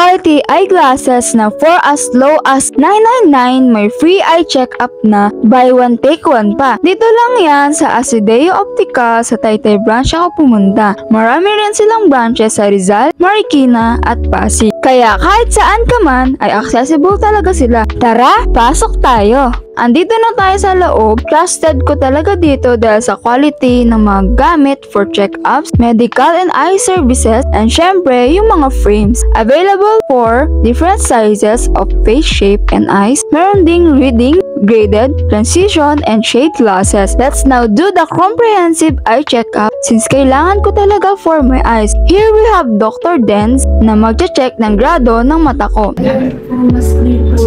quality eyeglasses na for as low as 999 may free eye check-up na buy one take one pa. Dito lang yan sa Asideo Optical sa Taytay branch ako pumunta. Marami rin silang branches sa Rizal, Marikina at Pasig. Kaya kahit saan ka man ay accessible talaga sila. Tara, pasok tayo! Andito na tayo sa loob. Trusted ko talaga dito dahil sa quality ng mga gamit for check-ups, medical and eye services, and syempre yung mga frames. Available for different sizes of face shape and eyes. Meron ding reading, graded, transition, and shade glasses. Let's now do the comprehensive eye checkup since kailangan ko talaga for my eyes. Here we have Dr. Denz na magche-check ng grado ng mata ko. Mas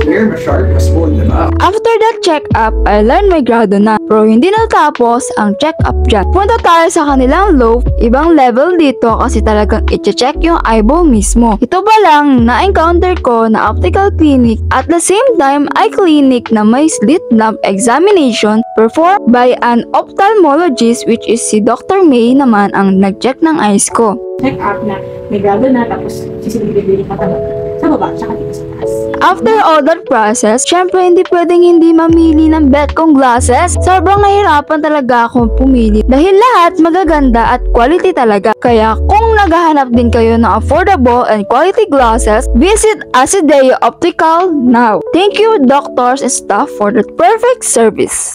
clear, mas sharp, mas smooth, diba? After that check-up, I learned my grado na. Pero hindi natapos ang check-up dyan. Punta tayo sa kanilang loaf. Ibang level dito kasi talagang i-check yung eyeball mismo. Ito ba lang na-encounter ko na optical clinic at the same time eye clinic na may slit lamp examination performed by an ophthalmologist which is si Dr. May naman ang nag-check ng eyes ko. Check up na may grado na tapos sisilipin yung mata mo sa baba tsaka dito sa taas. After all that process, syempre hindi pwedeng hindi mamili ng bet kong glasses. Sobrang nahirapan talaga akong pumili dahil lahat magaganda at quality talaga. Kaya kung naghahanap din kayo ng affordable and quality glasses, visit Asideo Optical now. Thank you doctors and staff for the perfect service.